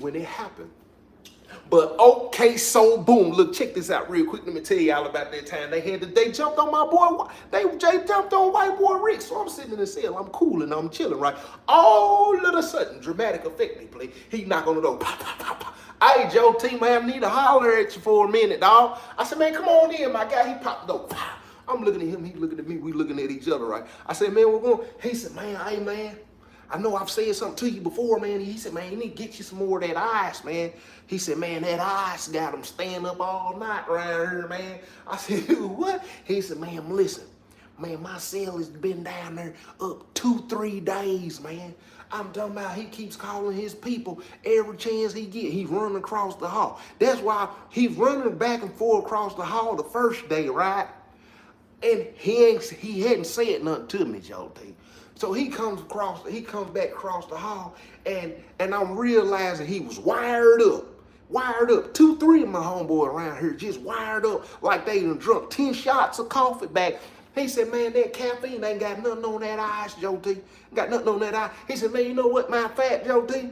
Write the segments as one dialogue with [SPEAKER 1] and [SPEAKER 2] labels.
[SPEAKER 1] when it happened. But okay, so boom, look, check this out real quick. Let me tell y'all about that time they jumped on my boy. They jumped on white boy Rick. So I'm sitting in the cell, I'm cool and I'm chilling, right? All of a sudden, dramatic effect me play. He knock on the door. Pop, pop, pop, pop. Hey, Joe T, man, I need to holler at you for a minute, dog. I said, man, come on in, my guy. He popped the door. Pop. I'm looking at him, he looking at me, we looking at each other, right? I said, man, we're going. He said, man, hey, man, I know I've said something to you before, man. He said, man, you need to get you some more of that ice, man. He said, man, that ice got him staying up all night around here, man. I said, what? He said, man, listen, man, my cell has been down there up 2-3 days, man. I'm talking about he keeps calling his people every chance he get. He's running across the hall. That's why he's running back and forth across the hall the first day, right? And he hadn't said nothing to me, Joe T. So he comes back across the hall, and I'm realizing he was wired up. 2-3 of my homeboys around here just wired up like they done drunk 10 shots of coffee back. He said, man, that caffeine ain't got nothing on that ice, Joe T. Got nothing on that ice. He said, man, you know what, my fat, Joe T?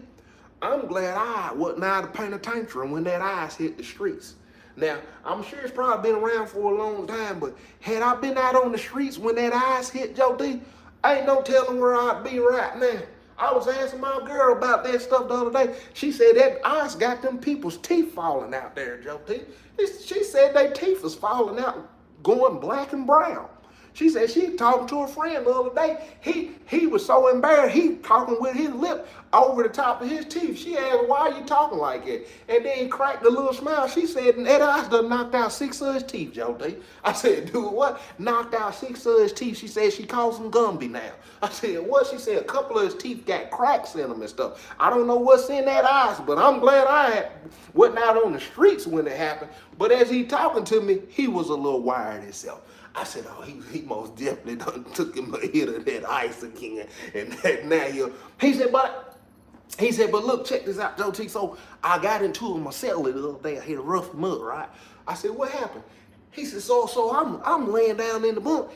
[SPEAKER 1] I'm glad I wasn't out to paint a tantrum when that ice hit the streets. Now, I'm sure it's probably been around for a long time, but had I been out on the streets when that ice hit, Joe T, ain't no telling where I'd be right now. I was asking my girl about that stuff the other day. She said that ice got them people's teeth falling out there, Joe T. She said their teeth was falling out, going black and brown. She said she talking to a friend the other day. He was so embarrassed, he talking with his lip over the top of his teeth. She asked, why are you talking like that? And then he cracked a little smile. She said, that ice done knocked out 6 of his teeth, Joe D. I said, dude, what? Knocked out 6 of his teeth. She said she calls him Gumby now. I said, what? She said a couple of his teeth got cracks in them and stuff. I don't know what's in that ice, but I'm glad I wasn't out on the streets when it happened. But as he talking to me, he was a little wired himself. I said, oh, he most definitely done took him a hit of that ice again. And that now he said, but look, check this out, Joe T. So I got into my cell the other day. I hit a rough mud, right? I said, what happened? He said, so I'm laying down in the bunk.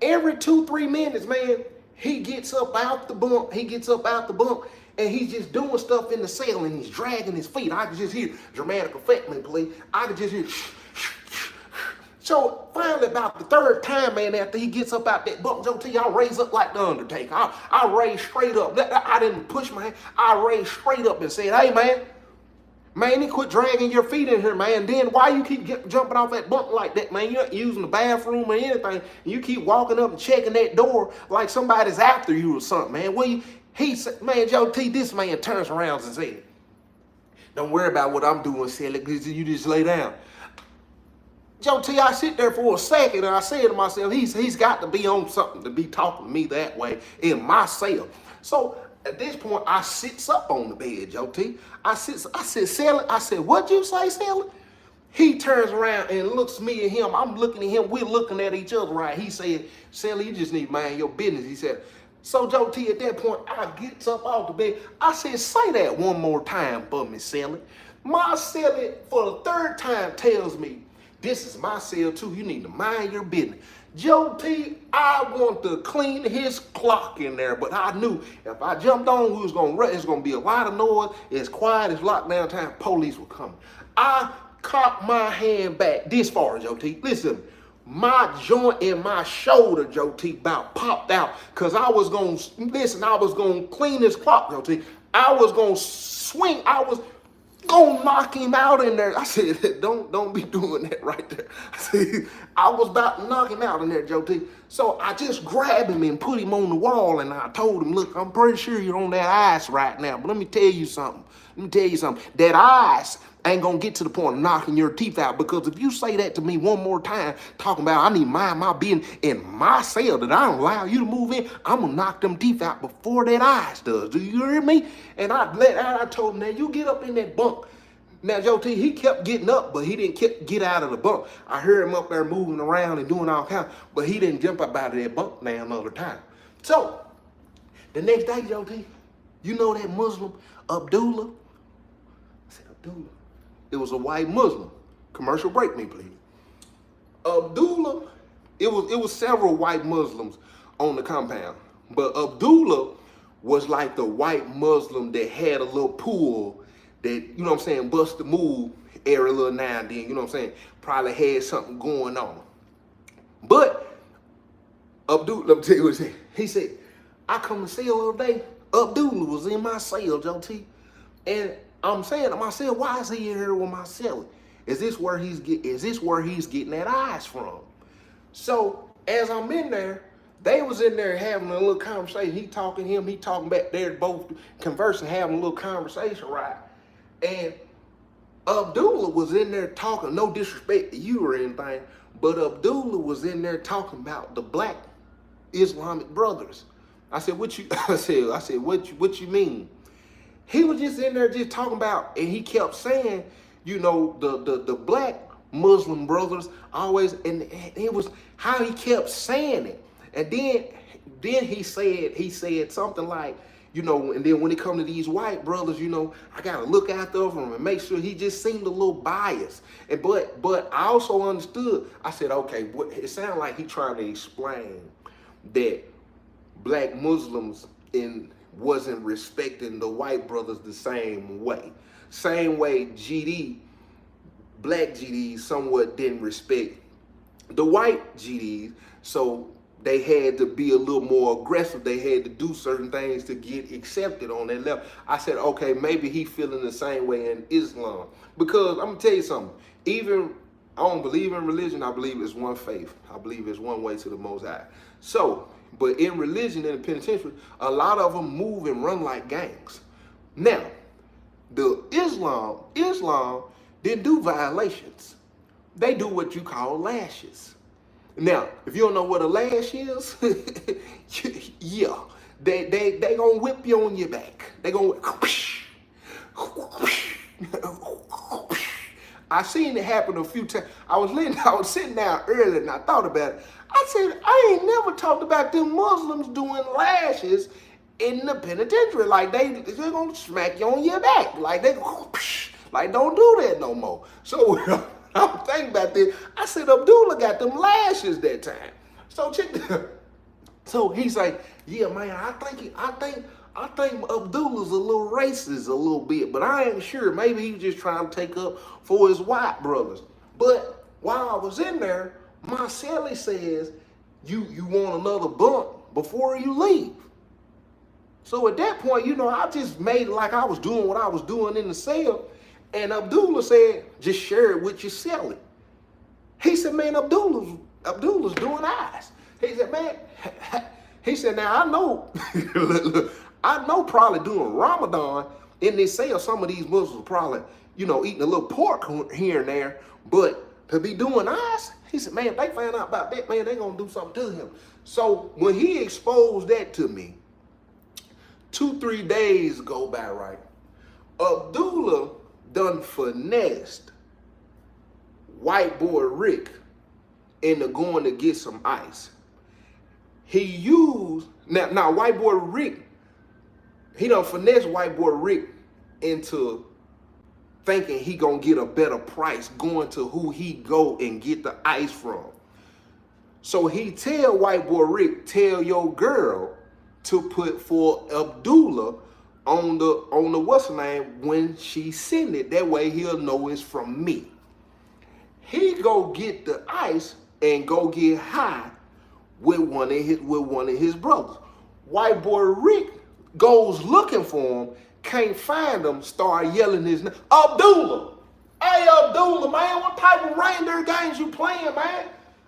[SPEAKER 1] Every 2-3 minutes, man, he gets up out the bunk. And he's just doing stuff in the cell and he's dragging his feet. I could just hear dramatic effect, man, please. I could just hear So finally, about the 3rd time, man, after he gets up out that bunk, Joe T, I raise up like the Undertaker. I raise straight up. I didn't push my hand. I raised straight up and said, hey, man, you quit dragging your feet in here, man. Then why you keep jumping off that bunk like that, man? You're not using the bathroom or anything. You keep walking up and checking that door like somebody's after you or something, man. He said, man, Joe T, this man turns around and said, don't worry about what I'm doing, Sally, because you just lay down. Joe T, I sit there for a second and I said to myself, he's got to be on something to be talking to me that way in my cell. So at this point, I sits up on the bed, Joe T. I said, Sally, I said, what'd you say, Sally? He turns around and looks me and him. I'm looking at him. We're looking at each other, right? He said, Sally, you just need to mind your business. He said, so Joe T, at that point, I gets up off the bed. I said, say that one more time for me, Sally. My Sally, for the 3rd time, tells me, this is my cell too. You need to mind your business. Joe T, I want to clean his clock in there, but I knew if I jumped on, we was gonna run. It's gonna be a lot of noise. It's quiet. It's lockdown time. Police were coming. I cocked my hand back this far, Joe T. Listen, my joint in my shoulder, Joe T, about popped out because I was gonna clean this clock, Joe T. I was gonna swing. I was gonna knock him out in there. I said, don't be doing that right there. I said, I was about to knock him out in there, Joe T. So I just grabbed him and put him on the wall and I told him, look, I'm pretty sure you're on that ice right now, but let me tell you something. That ice ain't gonna get to the point of knocking your teeth out, because if you say that to me one more time, talking about I need mind my business in my cell that I don't allow you to move in, I'm gonna knock them teeth out before that ice does. Do you hear me? And I told him, now you get up in that bunk. Now, Joe T, he kept getting up, but he didn't get out of the bunk. I heard him up there moving around and doing all kinds, but he didn't jump up out of that bunk now another time. So, the next day, Joe T, you know that Muslim, Abdullah? I said, Abdullah. It was a white Muslim. Commercial break me, please. Abdullah, it was several white Muslims on the compound, but Abdullah was like the white Muslim that had a little pool that, you know what I'm saying, bust the move every little now and then, you know what I'm saying, probably had something going on. But Abdullah, let me tell you what he said. He said, I come to cell the other day, Abdullah was in my cell, JT, and I'm saying to myself, why is he in here with my cellie? Is this where he's getting that eyes from? So as I'm in there, they was in there having a little conversation. He talking him, he talking back there, both conversing, having a little conversation, right? And Abdullah was in there talking, no disrespect to you or anything, but Abdullah was in there talking about the black Islamic brothers. I said, what you mean? He was just in there just talking about, and he kept saying, you know, the black Muslim brothers always, and it was how he kept saying it. And then he said something like, you know, and then when it comes to these white brothers, you know, I gotta look after them and make sure. He just seemed a little biased. And but I also understood. I said, okay, it sounded like he trying to explain that black Muslims wasn't respecting the white brothers the same way. Same way black GDs somewhat didn't respect the white GDs, so they had to be a little more aggressive. They had to do certain things to get accepted on that level. I said, okay, maybe he feeling the same way in Islam. Because I'm gonna tell you something, even I don't believe in religion, I believe it's one faith. I believe it's one way to the Most High. So, but in religion, in the penitentiary, a lot of them move and run like gangs. Now, the Islam didn't do violations. They do what you call lashes. Now, if you don't know what a lash is, yeah, they gonna whip you on your back. They gonna, I seen it happen a few times. I was sitting down earlier and I thought about it. I said, I ain't never talked about them Muslims doing lashes in the penitentiary. Like they're gonna smack you on your back. Like like don't do that no more. So I'm thinking about this. I said, Abdullah got them lashes that time. So check this. So he's like, yeah, man, I think Abdullah's a little racist a little bit, but I ain't sure. Maybe he's just trying to take up for his white brothers. But while I was in there, my cellie says, you want another bump before you leave. So at that point, you know, I just made it like I was doing what I was doing in the cell. And Abdullah said, just share it with your cellie. He said, man, Abdullah's doing eyes. He said, man, he said, now I know, I know probably during Ramadan in this cell, some of these Muslims probably, you know, eating a little pork here and there, but to be doing eyes, he said, man, if they find out about that, man, they gonna do something to him. So when he exposed that to me, 2-3 days go by, right? Abdullah done finessed white boy Rick into going to get some ice. He used, now white boy Rick, he done finessed white boy Rick into thinking he gonna get a better price going to who he go and get the ice from. So he tell white boy Rick, tell your girl to put for Abdullah on the what's her name when she send it. That way he'll know it's from me. He go get the ice and go get high with one of his brothers. White boy Rick goes looking for him, can't find him, start yelling his name. Abdullah! Hey Abdullah, man, what type of reindeer games you playing, man?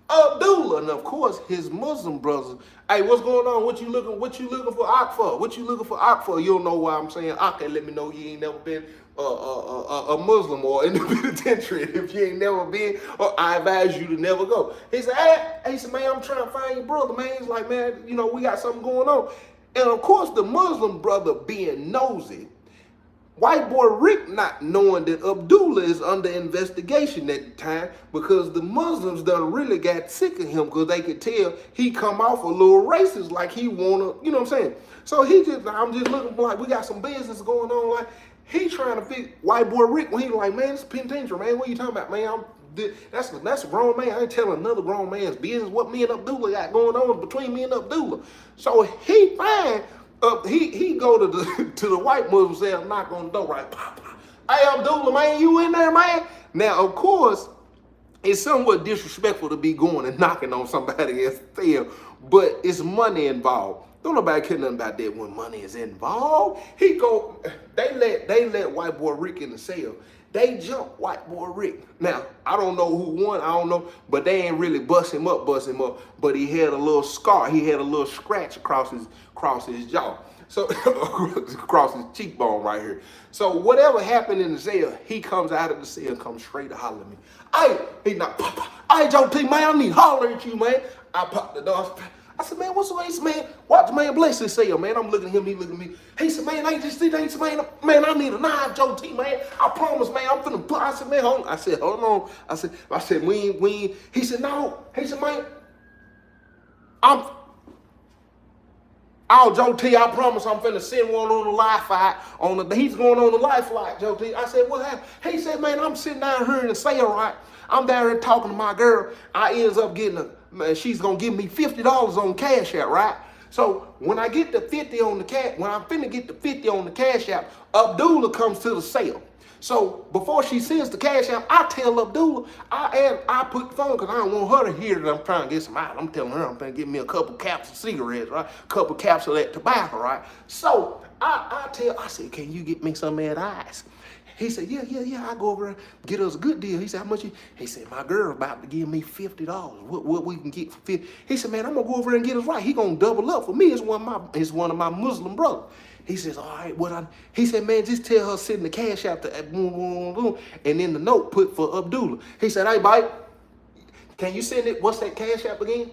[SPEAKER 1] Abdullah. And of course his Muslim brothers, hey, what's going on? What you looking for Ak for? What you looking for Ak for? You don't know why I'm saying Ak, and let me know you ain't never been a Muslim or in the penitentiary. If you ain't never been, or I advise you to never go. He said, he said, man, I'm trying to find your brother, man. He's like, man, you know, we got something going on. And of course the Muslim brother being nosy, white boy Rick not knowing that Abdullah is under investigation at the time, because the Muslims done really got sick of him because they could tell he come off a little racist, like he wanna, you know what I'm saying? So I'm just looking for, like, we got some business going on, like he trying to figure, white boy Rick, when he like, man, it's penitentiary, man, what you talking about, man? That's a grown man. I ain't telling another grown man's business. What me and Abdullah got going on between me and Abdullah. So he find he go to the white Muslim cell, knock on the door, right? Pop, pop. Hey, Abdullah, man, you in there, man? Now, of course, it's somewhat disrespectful to be going and knocking on somebody else's cell, but it's money involved. Don't nobody care nothing about that when money is involved. They let white boy Rick in the cell. They jumped white boy Rick. Now, I don't know who won, I don't know, but they ain't really bust him up. But he had a little scar, he had a little scratch across his jaw. So across his cheekbone right here. So whatever happened in the cell, he comes out of the cell and comes straight to holler at me. Hey, he not pop. Hey, Joe T, man, I need to holler at you, man. I popped the door. I said, man, what's the way, man? Watch, man, bless his cell, man. I'm looking at him, he looking at me. He said, man, man, I need a knife, Joe T, man. I promise, man, I'm finna put. I said, man, hold on. I said, hold on. I said, we ain't. He said, no. He said, man, Joe T, I promise I'm finna send one on the live fight. He's going on the live flight, Joe T. I said, what happened? He said, man, I'm sitting down here in the cell, right? I'm down here talking to my girl. I ends up getting she's gonna give me $50 on Cash App, right? So when I get the 50 on the when I'm finna get the 50 on the Cash App, Abdullah comes to the cell. So before she sends the Cash App, I tell Abdullah, I put the phone because I don't want her to hear that I'm trying to get some out. I'm telling her I'm finna get me a couple caps of cigarettes, right? A couple caps of that tobacco, right? So I said, can you get me some of that ice? He said, yeah. I go over and get us a good deal. He said, how much? He said, my girl about to give me $50. What we can get for 50? He said, man, I'm gonna go over and get us right. He gonna double up for me. It's one of my Muslim brothers. He says, all right, he said, man, just tell her send the Cash App to boom, and then the note put for Abdullah. He said, hey, bite, can you send it? What's that Cash App again?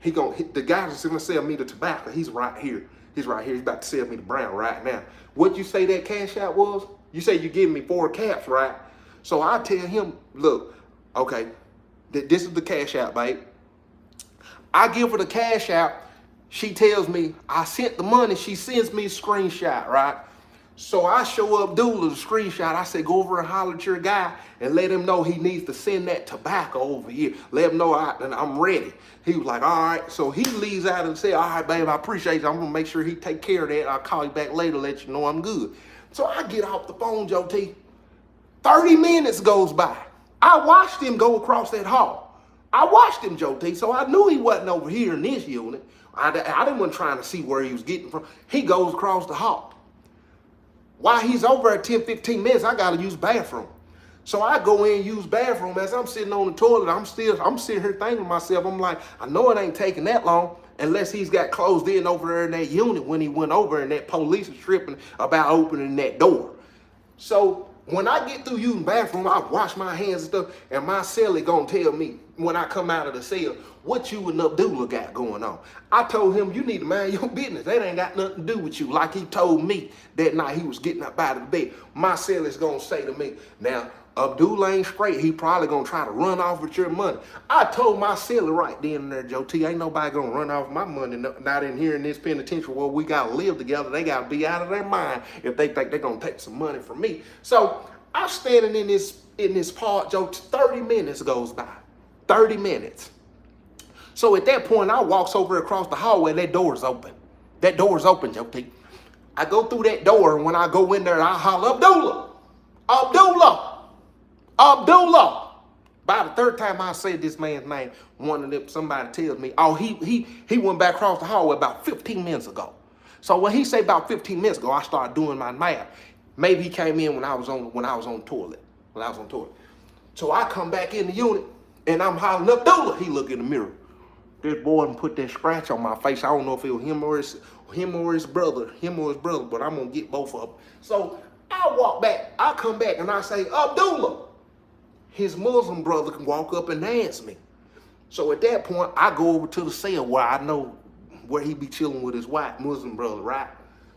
[SPEAKER 1] The guy that's gonna sell me the tobacco. He's right here. He's right here. He's about to sell me the brown right now. What you say that Cash App was? You say you give me 4 caps, right? So I tell him, look, okay, this is the Cash App, babe. I give her the Cash App. She tells me I sent the money. She sends me a screenshot, right? So I show Abdullah the screenshot. I say, go over and holler at your guy and let him know he needs to send that tobacco over here. Let him know I'm ready. He was like, all right. So he leaves out and say, all right, babe, I appreciate you. I'm going to make sure he take care of that. I'll call you back later, let you know I'm good. So I get off the phone, Joe T. 30 minutes goes by. I watched him go across that hall. I watched him, Joe T. So I knew he wasn't over here in this unit. I didn't want trying to see where he was getting from. He goes across the hall. While he's over at 10, 15 minutes, I got to use bathroom. So I go in and use bathroom. As I'm sitting on the toilet, I'm sitting here thinking to myself, I'm like, I know it ain't taking that long unless he's got closed in over there in that unit when he went over and that police is tripping about opening that door. So when I get through using bathroom, I wash my hands and stuff, and my cellie gonna tell me when I come out of the cell, what you and Abdullah got going on. I told him, you need to mind your business. That ain't got nothing to do with you. Like he told me that night he was getting up out of the bed. My cellie's gonna say to me, now, Abdullah ain't straight. He probably gonna try to run off with your money. I told my cellie right then and there, Joe T, ain't nobody gonna run off my money, not in here in this penitentiary where we gotta live together. They gotta be out of their mind if they think they're gonna take some money from me. So I'm standing in this part, Joe, 30 minutes goes by. 30 minutes. So at that point, I walks over across the hallway, that door's open. That door's open, Joe T. I go through that door, and when I go in there, I holler, Abdullah! Abdullah! Abdullah! By the third time I said this man's name, somebody tells me, oh, he went back across the hallway about 15 minutes ago. So when he say about 15 minutes ago, I started doing my math. Maybe he came in when I was on the toilet. So I come back in the unit and I'm hollering Abdullah. He look in the mirror. This boy done put that scratch on my face. I don't know if it was him or his brother, but I'm gonna get both of them. So I walk back, I come back and I say, Abdullah. His Muslim brother can walk up and dance me. So at that point, I go over to the cell where I know where he be chilling with his white Muslim brother, right?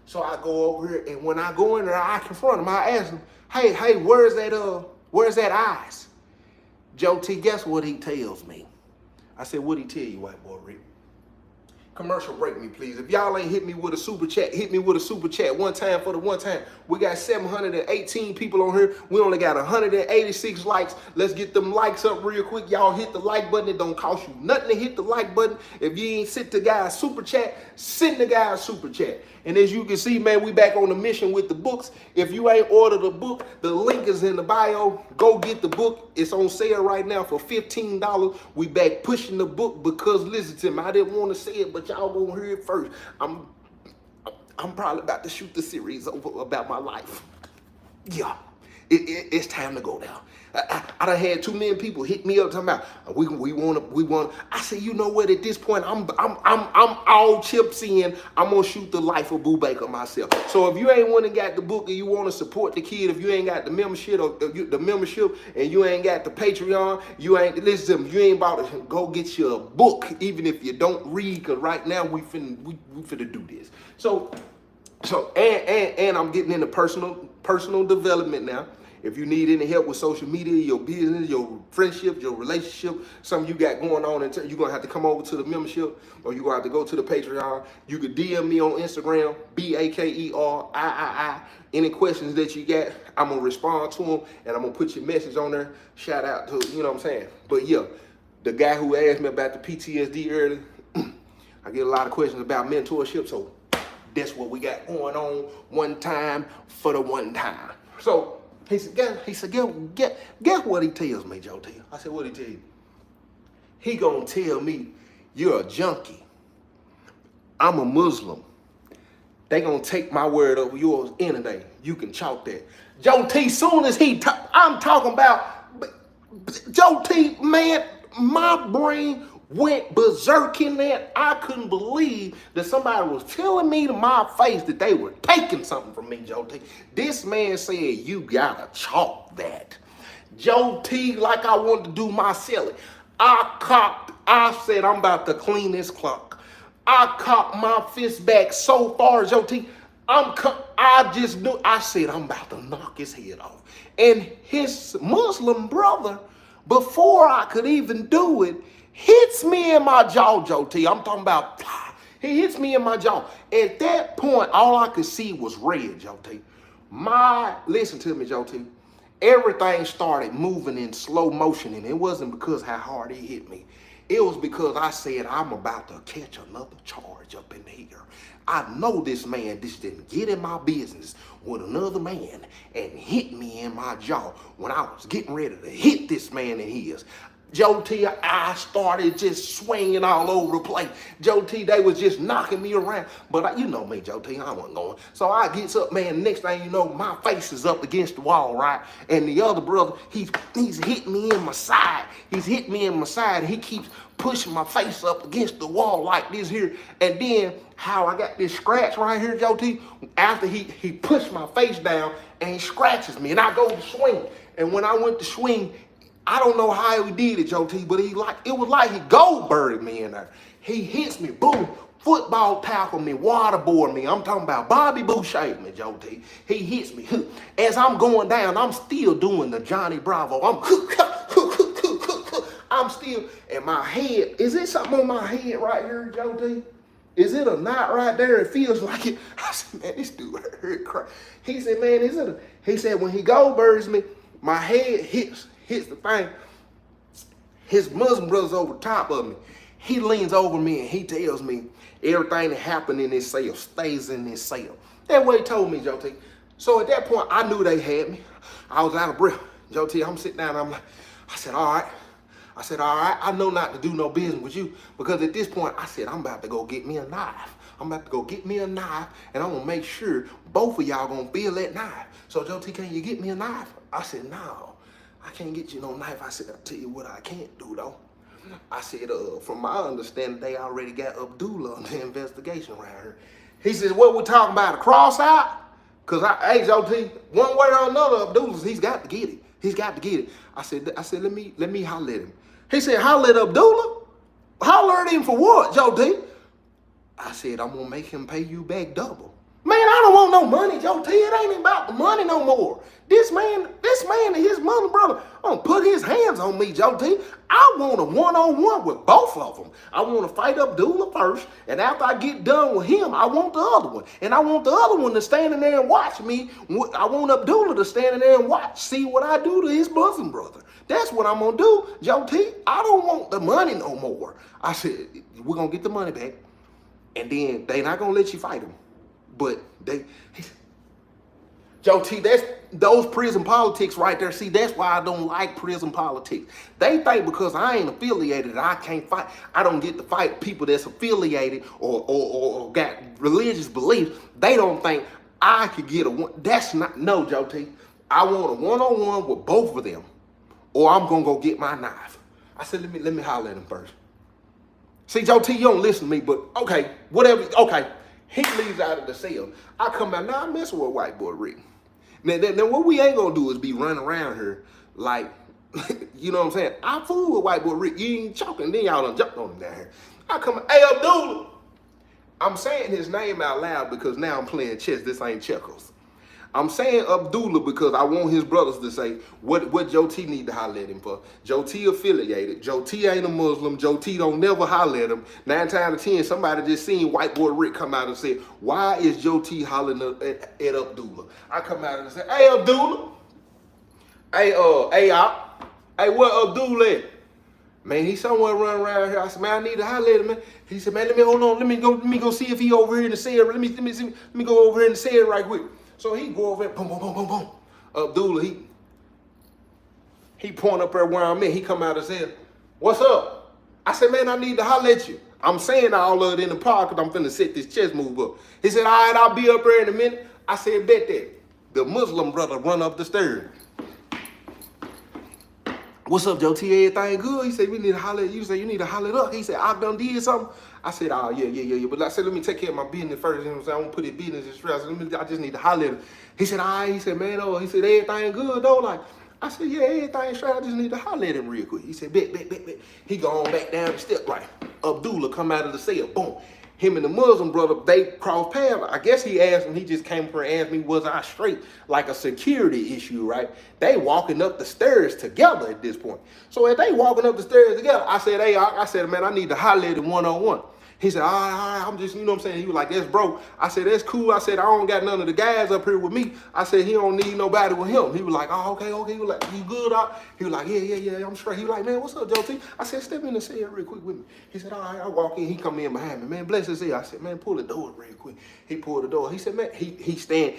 [SPEAKER 1] So I go over here, and when I go in there, I confront him. I ask him, hey, where's that ice? Joe T, guess what he tells me? I said, what'd he tell you, white boy Rick? Commercial break me, please. If y'all ain't hit me with a super chat, hit me with a super chat one time for the one time. We got 718 people on here. We only got 186 likes. Let's get them likes up real quick. Y'all hit the like button. It don't cost you nothing to hit the like button. If you ain't sent the guy a super chat, send the guy a super chat. And as you can see, man, we back on the mission with the books. If you ain't ordered a book, the link is in the bio. Go get the book. It's on sale right now for $15. We back pushing the book because, listen to me, I didn't want to say it, but y'all gonna hear it first. I'm probably about to shoot the series over about my life. Yeah, it's time to go down. I done had too many people hit me up talking about we want. I said, you know what? At this point, I'm all chips in. I'm gonna shoot the life of Boo Baker myself. So if you ain't one and got the book and you want to support the kid, if you ain't got the membership and you ain't got the Patreon, you ain't listen to me. You ain't about to go get you a book, even if you don't read. Cause right now we finna do this. So and I'm getting into personal development now. If you need any help with social media, your business, your friendship, your relationship, something you got going on, you're going to have to come over to the membership or you're going to have to go to the Patreon. You can DM me on Instagram, BAKERIII. Any questions that you got, I'm going to respond to them and I'm going to put your message on there. Shout out to, you know what I'm saying? But yeah, the guy who asked me about the PTSD earlier, I get a lot of questions about mentorship, so that's what we got going on one time for the one time. So, he said, guess what he tells me, Joe T? I said, what he tell you? He gonna tell me, you're a junkie. I'm a Muslim. They gonna take my word over yours any day. You can chalk that. Joe T, soon as I'm talking about, Joe T, man, my brain went berserk in that. I couldn't believe that somebody was telling me to my face that they were taking something from me, Joe T. This man said, you gotta chalk that. Joe T, like I wanted to do my selling. I said, I'm about to clean this clock. I cocked my fist back so far, Joe T. I just knew, I said, I'm about to knock his head off. And his Muslim brother, before I could even do it, hits me in my jaw, Joe T. I'm talking about, he hits me in my jaw. At that point, all I could see was red, Joe T. Listen to me, Joe T. Everything started moving in slow motion, and it wasn't because how hard he hit me. It was because I said, I'm about to catch another charge up in here. I know this man just didn't get in my business with another man and hit me in my jaw when I was getting ready to hit this man in his. Joe T, I started just swinging all over the place. Joe T, they was just knocking me around. But you know me, Joe T, I wasn't going. So I gets up, man, next thing you know, my face is up against the wall, right? And the other brother, he's hitting me in my side. He's hitting me in my side, and he keeps pushing my face up against the wall like this here. And then how I got this scratch right here, Joe T, after he pushed my face down and he scratches me, and I go to swing. And when I went to swing, I don't know how he did it, Joe T, but it was like he Goldberged me in there. He hits me, boom, football tackle me, waterboard me. I'm talking about Bobby Boo shape me, Joe T. He hits me. As I'm going down, I'm still doing the Johnny Bravo. I'm still, and my head, is it something on my head right here, Joe T? Is it a knot right there? It feels like it. I said, man, this dude hurt cry. He said, man, he said, when he Goldbergs me, my head hits the thing. His Muslim brother's over top of me. He leans over me and he tells me everything that happened in this cell stays in this cell. That's what he told me, Joe T. So at that point, I knew they had me. I was out of breath. Joe T, I'm sitting down, I said, all right. I know not to do no business with you, because at this point, I said, I'm about to go get me a knife. I'm about to go get me a knife, and I'm gonna make sure both of y'all gonna feel that knife. So Joe T, can you get me a knife? I said, no. I can't get you no knife. I said, I'll tell you what I can't do, though. I said, from my understanding, they already got Abdullah on the investigation right here. He says, what we talking about, a cross out? Because, hey, Joe T, one way or another, Abdullah, he's got to get it. He's got to get it. I said, let me holler at him. He said, holler at Abdullah? Holler at him for what, Joe T? I said, I'm going to make him pay you back double. Man, I don't want no money, Joe T. It ain't about the money no more. This man and his mother brother Don't put his hands on me, Joe T. I want a one-on-one with both of them. I want to fight Abdullah first, and after I get done with him, I want the other one. And I want the other one to stand in there and watch me. I want Abdullah to stand in there and watch, see what I do to his Muslim brother. That's what I'm going to do, Joe T. I don't want the money no more. I said, we're going to get the money back, and then they not going to let you fight him. But Joe T, that's those prison politics right there. See, that's why I don't like prison politics. They think because I ain't affiliated, I can't fight. I don't get to fight people that's affiliated or got religious beliefs. They don't think I could get a one. That's not, no, Joe T. I want a one-on-one with both of them, or I'm gonna go get my knife. I said, let me holler at him first. See, Joe T, you don't listen to me, but okay, whatever. Okay, he leaves out of the cell. I come out, now I'm messing with white boy Rick. Now, what we ain't gonna do is be running around here like, you know what I'm saying? I fool with white boy Rick. You ain't choking, then y'all done jumped on him down here. I come, hey, Abdullah. I'm saying his name out loud because now I'm playing chess. This ain't checkers. I'm saying Abdullah because I want his brothers to say what Joe T need to holler at him for. Joe T affiliated. Joe T ain't a Muslim. Joe T don't never holler at him. 9 times out of 10, somebody just seen white boy Rick come out and say, why is Joe T hollering at Abdullah? I come out and say, hey, Abdullah. Hey, hey, where Abdullah at? Man, he somewhere running around here. I said, man, I need to holler at him, man. He said, man, hold on. Let me go see if he over here in the cell. Let me go over here in the cell right quick. So he go over there, boom, boom, boom, boom, boom. Abdullah, he point up there where I'm at. He come out and said, what's up? I said, man, I need to holler at you. I'm saying all of it in the park because I'm finna set this chess move up. He said, all right, I'll be up there in a minute. I said, bet that. The Muslim brother run up the stairs. What's up, Joe T? Everything good? He said, we need to holler at you. He said, you need to holler it up. He said, I done did something. I said, oh, yeah. But I said, let me take care of my business first. You know what I'm saying? I won't put his business in stress. I just need to holler at him. He said, all right. He said, man, he said, everything good, though? Like, I said, yeah, everything straight. I just need to holler at him real quick. He said, bet. He go on back down the step, right? Abdullah come out of the cell, boom. Him and the Muslim brother, they crossed paths. I guess he asked him, he just came up and asked me, was I straight? Like a security issue, right? They walking up the stairs together at this point. So as they walking up the stairs together, I said, hey, I said, man, I need to holler at him one-on-one. He said, all right, I'm just, you know what I'm saying? He was like, that's bro. I said, that's cool. I said, I don't got none of the guys up here with me. I said, he don't need nobody with him. He was like, oh, okay. He was like, you good? He was like, yeah, I'm straight. He was like, man, what's up, Joe T? I said, step in the cell real quick with me. He said, all right, I walk in. He come in behind me. Man, bless his ear. I said, man, pull the door real quick. He pulled the door. He said, man, he stand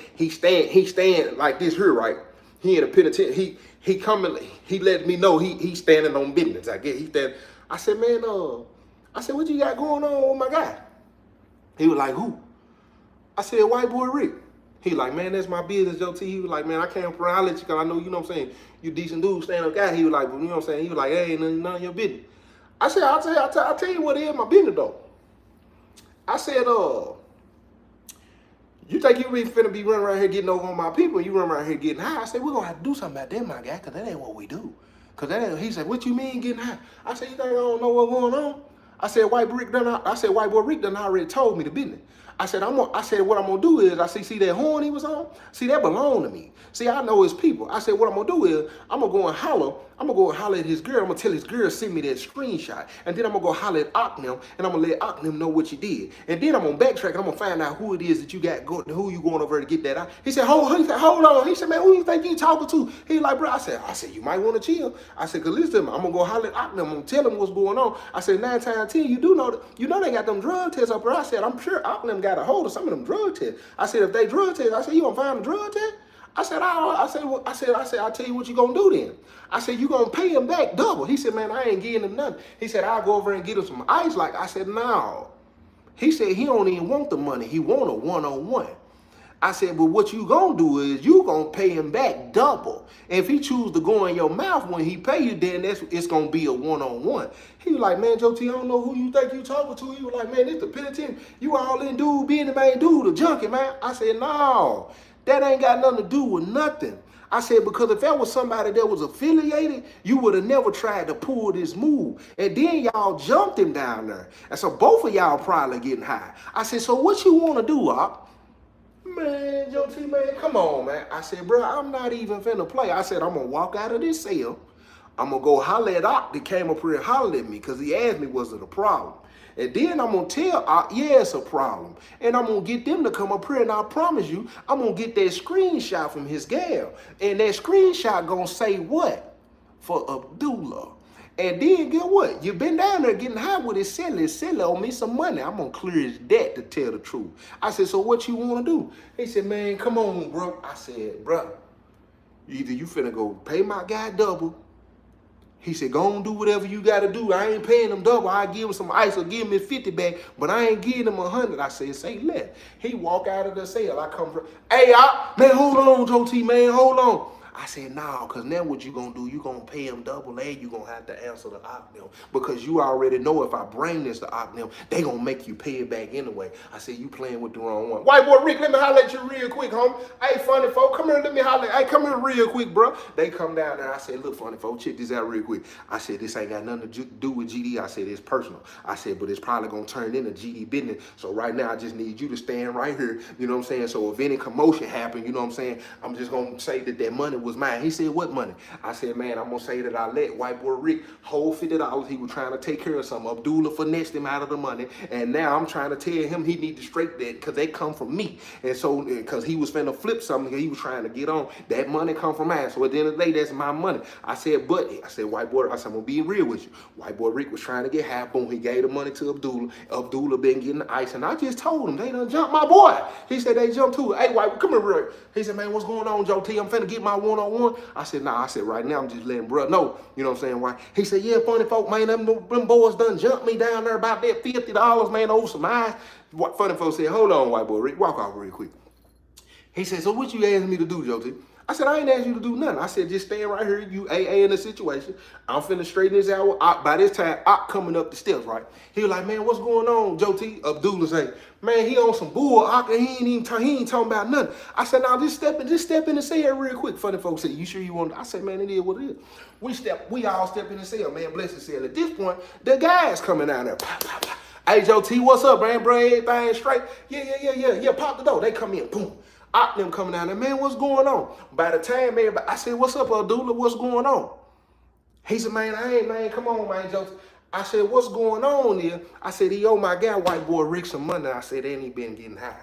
[SPEAKER 1] like this here, right? He in a penitentiary. He coming, he let me know he standing on business. I guess he stand. I said, man, I said, what you got going on with my guy? He was like, who? I said, white boy Rick. He like, man, that's my business, Joe T. He was like, man, I can't let you because I know, you know what I'm saying, you decent dude, stand up guy. He was like, well, you know what I'm saying? He was like, hey, none of your business. I said, I'll tell you what is my business, though. I said, you think you really finna be running around here getting over on my people and you run around here getting high? I said, we're going to have to do something about that, my guy, because that ain't what we do. He said, what you mean getting high? I said, you think I don't know what's going on? I said, white boy Rick done already told me the business. I said, what I'm gonna do is, see that horn he was on? See, that belong to me. See, I know his people. I said, what I'm gonna do is, I'm gonna go and holler at his girl. I'm gonna tell his girl, send me that screenshot. And then I'm gonna go holler at Aknem, and I'm gonna let Aknem know what you did. And then I'm gonna backtrack, and I'm gonna find out who it is that you got going, who you going over to get that out. He said, hold on. He said, man, who you think you talking to? He like, bro, I said, you might wanna chill. I said, cause listen, I'm gonna go holler at Aknem, I'm gonna tell him what's going on. I said, 9 times 10, you know they got them drug tests up there. I said, I'm sure Aknem got a hold of some of them drug tests. I said, if they drug tests, I said, you gonna find a drug test? I said, I'll tell you what you gonna do then. I said, you gonna pay him back double. He said, man, I ain't giving him nothing. He said, I'll go over and get him some ice. Like, I said, no. He said, he don't even want the money. He want a one-on-one. I said, but what you gonna do is you gonna pay him back double. And if he choose to go in your mouth when he pay you, then it's gonna be a one-on-one. He was like, man, Joe T, I don't know who you think you talking to. He was like, man, this the penitentiary. You all in dude, being the main dude, the junkie, man. I said, no, that ain't got nothing to do with nothing. I said, because if that was somebody that was affiliated, you would have never tried to pull this move. And then y'all jumped him down there. And so both of y'all probably getting high. I said, so what you want to do, Op? Man, Joe T, man, come on, man. I said, bro, I'm not even finna play. I said, I'm going to walk out of this cell. I'm going to go holler at Ock that came up here and hollered at me because he asked me, was it a problem? And then I'm going to tell Ock, yeah, it's a problem. And I'm going to get them to come up here, and I promise you, I'm going to get that screenshot from his gal. And that screenshot going to say what? For Abdullah. And then get what? You've been down there getting high with his seller. His seller owe me some money. I'm going to clear his debt to tell the truth. I said, so what you want to do? He said, man, come on, bro. I said, bro, either you finna go pay my guy double. He said, go on, do whatever you got to do. I ain't paying him double. I give him some ice or give him his 50 back, but I ain't giving him 100. I said, say less. He walk out of the sale. I come from, hey, man, hold on, Joe T, man, hold on. I said, nah, because now what you going to do, you going to pay him double, and you going to have to answer the Ocknell. Because you already know if I bring this to Ocknell, they going to make you pay it back anyway. I said, you playing with the wrong one. White boy Rick, let me holler at you real quick, homie. Hey, funny folk, come here, let me holler. Hey, come here real quick, bro. They come down there. I said, look, funny folk, check this out real quick. I said, this ain't got nothing to do with GD. I said, it's personal. I said, but it's probably going to turn into GD business. So right now, I just need you to stand right here. You know what I'm saying? So if any commotion happen, you know what I'm saying? I'm just going to say that money was mine. He said, what money? I said, man, I'm going to say that I let white boy Rick hold $50. He was trying to take care of something. Abdullah finessed him out of the money. And now I'm trying to tell him he need to straight that because they come from me. And so, because he was finna flip something he was trying to get on, that money come from mine. So at the end of the day, that's my money. I said, but, I said, white boy, I said, I'm going to be real with you. White boy Rick was trying to get half. Boom, he gave the money to Abdullah. Abdullah been getting the ice. And I just told him, they done jumped my boy. He said, they jumped too. Hey, white, come here, Rick. He said, man, what's going on, Joe T? I'm finna get my one-on-one. I said, nah, I said, right now, I'm just letting bruh know, you know what I'm saying, why? He said, yeah, funny folk, man, them boys done jumped me down there about that $50, man, over some eyes. What funny folk said, hold on, white boy Rick, walk off real quick. He said, so what you asking me to do, Joe T? I said, I ain't asked you to do nothing. I said, just stand right here, you AA in the situation. I'm finna straighten this out. By this time, Ock coming up the steps, right? He was like, man, what's going on, Joe T? Abdullah say, man, he on some bull, Ock, and he ain't talking about nothing. I said, now just step in the cell real quick. Funny folks said, you sure you want to? I said, man, it is what it is. We all step in the cell, man, bless the cell. At this point, the guys coming down there. Pop, pop, pop. Hey, Joe T, what's up, man? Bro, everything straight? Yeah, pop the door. They come in, boom. Ock them coming down there, man, what's going on? By the time, everybody, I said, what's up, Abdullah? What's going on? He said, man, come on, man, Joe. I said, what's going on here? I said, he owe my guy, white boy Rick, some money. I said, ain't he been getting high?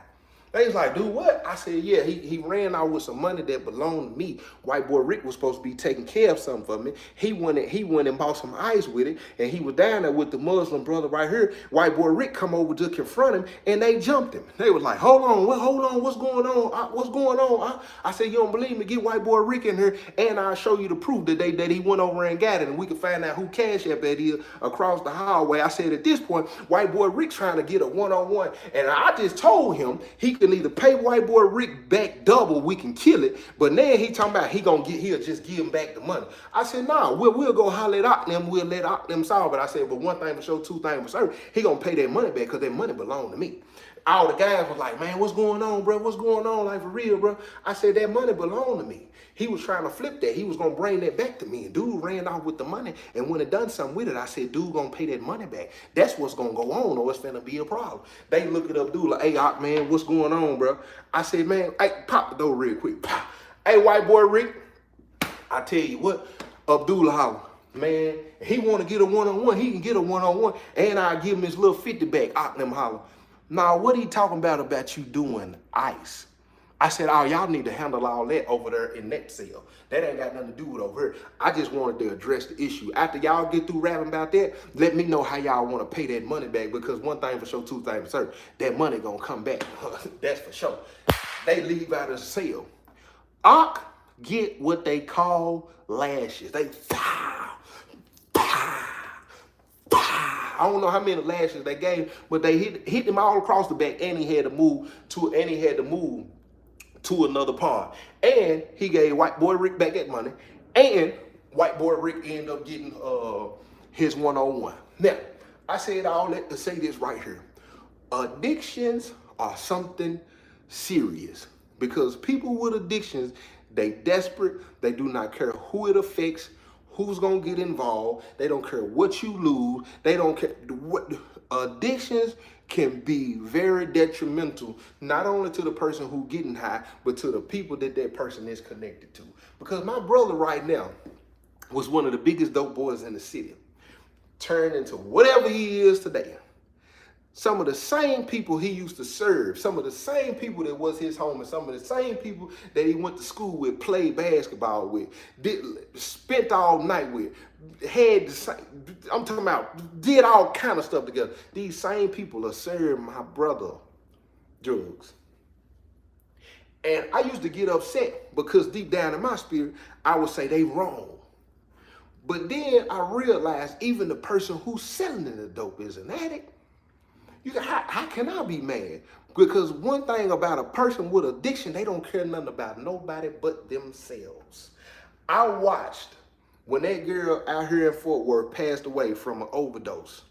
[SPEAKER 1] They was like, dude, what? I said, yeah, he ran out with some money that belonged to me. White boy Rick was supposed to be taking care of something for me. He went and bought some ice with it, and he was down there with the Muslim brother right here. White boy Rick come over to confront him, and they jumped him. They was like, hold on, what's going on? What's going on? I said, you don't believe me? Get white boy Rick in here, and I'll show you the proof that he went over and got it, and we can find out who Cash App that is across the hallway. I said, at this point, white boy Rick trying to get a one-on-one, and I just told him he can either pay white boy Rick back double, we can kill it. But then he talking about he'll just give him back the money. I said, nah, we'll go holler at Ock them, we'll let Ock them solve it. I said, but one thing for sure, two things for certain, he gonna pay that money back because that money belonged to me. All the guys was like, man, what's going on, bro? What's going on? Like, for real, bro? I said, that money belonged to me. He was trying to flip that. He was going to bring that back to me. And dude ran off with the money. And when it done something with it, I said, dude going to pay that money back. That's what's going to go on, or it's going to be a problem. They look it up, dude, like, hey, Ock, man, what's going on, bro? I said, man, hey, pop the door real quick. Pop. Hey, white boy Rick, I tell you what, Abdullah holler. Man, he want to get a one-on-one, he can get a one-on-one, and I give him his little 50 back. Ock them holler. Now, what he talking about you doing ice? I said, oh, y'all need to handle all that over there in that cell. That ain't got nothing to do with over here. I just wanted to address the issue. After y'all get through rapping about that, let me know how y'all want to pay that money back, because one thing for sure, two things for certain, that money gonna come back. That's for sure. They leave out of the cell. Ock get what they call lashes. They pow, pow, pow. I don't know how many lashes they gave, but they hit him all across the back, and he had to move to another part. And he gave white boy Rick back that money, and white boy Rick ended up getting his one-on-one. Now, I said all that to say this right here. Addictions are something serious, because people with addictions, they desperate, they do not care who it affects, who's gonna get involved, they don't care what you lose, they don't care what. Addictions can be very detrimental, not only to the person who getting high, but to the people that person is connected to. Because my brother right now, was one of the biggest dope boys in the city. Turned into whatever he is today. Some of the same people he used to serve, some of the same people that was his home, and some of the same people that he went to school with, played basketball with, spent all night with, had the same, I'm talking about, did all kind of stuff together. These same people are serving my brother drugs. And I used to get upset because deep down in my spirit, I would say they wrong. But then I realized even the person who's selling the dope is an addict. How can I be mad? Because one thing about a person with addiction, they don't care nothing about nobody but themselves. I watched when that girl out here in Fort Worth passed away from an overdose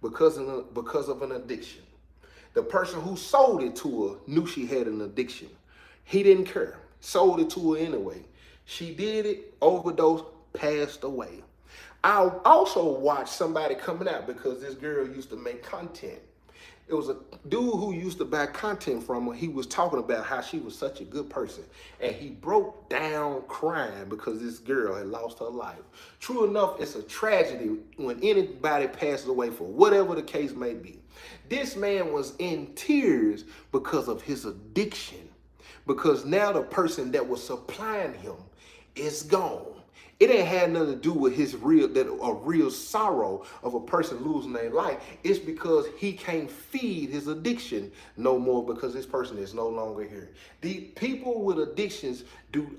[SPEAKER 1] because of an addiction. The person who sold it to her knew she had an addiction. He didn't care. Sold it to her anyway. She did it, overdose, passed away. I also watched somebody coming out because this girl used to make content. It was a dude who used to buy content from her. He was talking about how she was such a good person. And he broke down crying because this girl had lost her life. True enough, it's a tragedy when anybody passes away for whatever the case may be. This man was in tears because of his addiction. Because now the person that was supplying him is gone. It ain't had nothing to do with his real sorrow of a person losing their life. It's because he can't feed his addiction no more because this person is no longer here. The people with addictions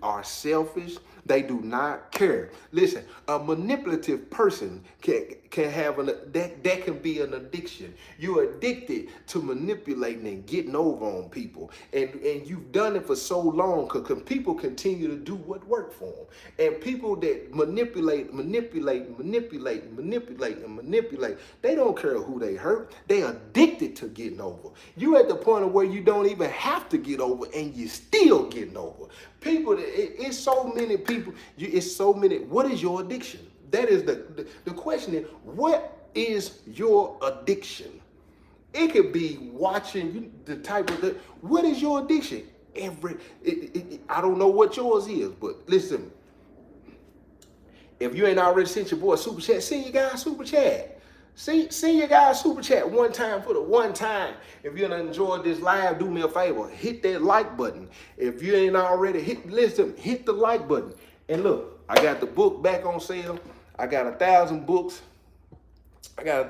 [SPEAKER 1] are selfish. They do not care. Listen, a manipulative person can have that can be an addiction. You're addicted to manipulating and getting over on people, and you've done it for so long because people continue to do what worked for them. And people that manipulate, they don't care who they hurt. They addicted to getting over. You at the point of where you don't even have to get over, and you still getting over. People, it's so many people. It's so many. What is your addiction? That is the question is, what is your addiction? It could be watching the type of what is your addiction? I don't know what yours is, but listen. If you ain't already sent your boy a super chat, send your guy a super chat. Send your guy a super chat one time for the one time. If you enjoyed this live, do me a favor. Hit that like button. If you ain't already hit the like button. And look, I got the book back on sale. I got 1,000 books. Man. I'm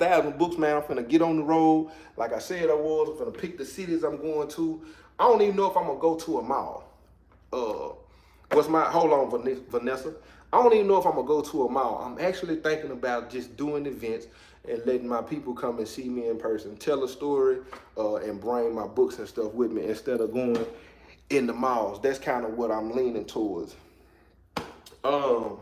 [SPEAKER 1] finna get on the road. Like I said I was. I'm finna pick the cities I'm going to. I don't even know if I'm gonna go to a mall. Hold on, Vanessa. I don't even know if I'm gonna go to a mall. I'm actually thinking about just doing events and letting my people come and see me in person, tell a story, and bring my books and stuff with me instead of going in the malls. That's kind of what I'm leaning towards. What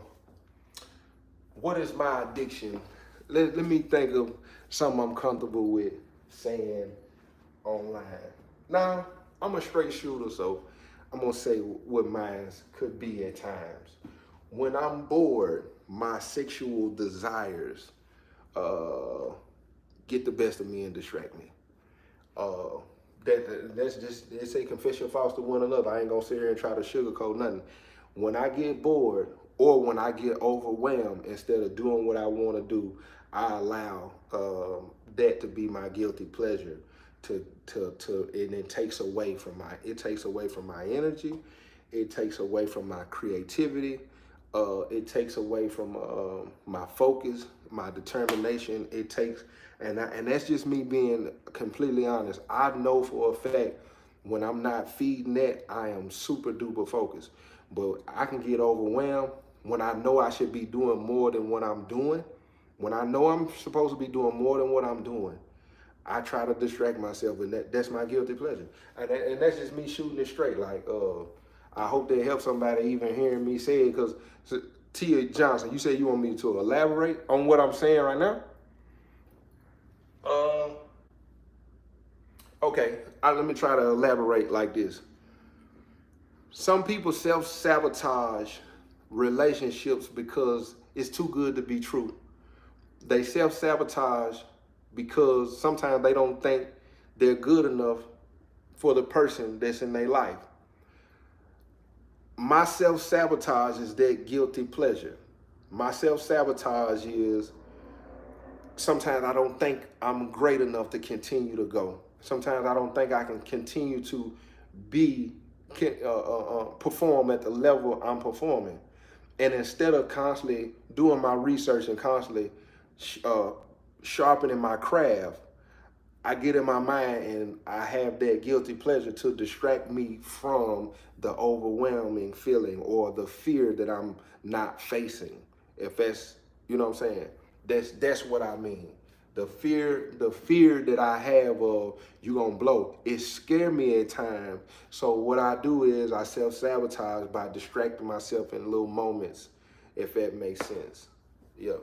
[SPEAKER 1] is my addiction? Let me think of something I'm comfortable with saying online. Now, I'm a straight shooter, so I'm gonna say what mine could be at times. When I'm bored, my sexual desires get the best of me and distract me. That's just, they say confess your faults to one another. I ain't gonna sit here and try to sugarcoat nothing. When I get bored or when I get overwhelmed, instead of doing what I want to do, I allow that to be my guilty pleasure. And it takes away from my energy. It takes away from my creativity. It takes away from my focus, my determination. And that's just me being completely honest. I know for a fact when I'm not feeding that, I am super duper focused. But I can get overwhelmed when I know I should be doing more than what I'm doing. When I know I'm supposed to be doing more than what I'm doing, I try to distract myself, and that's my guilty pleasure. And that's just me shooting it straight. Like, I hope that helps somebody even hearing me say it, because Tia Johnson, you said you want me to elaborate on what I'm saying right now? Okay, let me try to elaborate like this. Some people self-sabotage relationships because it's too good to be true. They self-sabotage because sometimes they don't think they're good enough for the person that's in their life. My self-sabotage is that guilty pleasure. My self-sabotage is sometimes I don't think I'm great enough to continue to go. Sometimes I don't think I can continue to be perform at the level I'm performing. And instead of constantly doing my research and constantly uh, sharpening my craft, I get in my mind and I have that guilty pleasure to distract me from the overwhelming feeling or the fear that I'm not facing. If that's, you know what I'm saying? That's what I mean. The fear that I have of you gonna blow, it scare me at times. So what I do is I self-sabotage by distracting myself in little moments, if that makes sense. Yeah.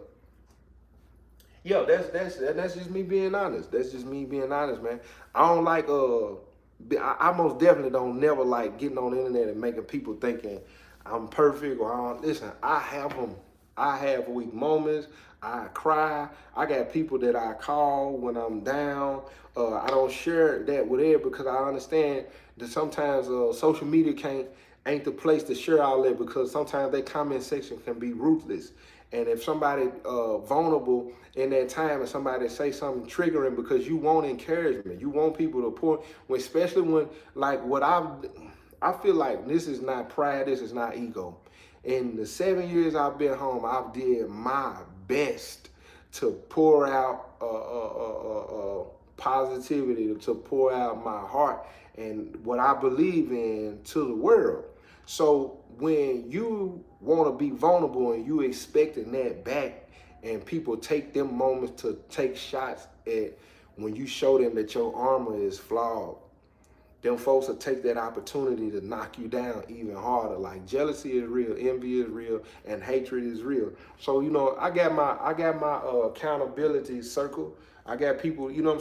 [SPEAKER 1] Yeah, that's just me being honest. That's just me being honest, man. I don't like I most definitely don't never like getting on the internet and making people thinking I'm perfect or I don't listen. I have them. I have weak moments. I cry. I got people that I call when I'm down. I don't share that with everybody because I understand that sometimes social media ain't the place to share all that because sometimes their comment section can be ruthless. And if somebody vulnerable in that time and somebody say something triggering because you want encouragement, you want people to pour, especially when like I feel like this is not pride, this is not ego. In the 7 years I've been home, I've did my best to pour out positivity, to pour out my heart and what I believe in to the world. So when you want to be vulnerable and you expecting that back and people take them moments to take shots at when you show them that your armor is flawed, them folks will take that opportunity to knock you down even harder. Like jealousy is real, envy is real, and hatred is real. So, you know, I got my accountability circle. I got people, you know what I'm saying?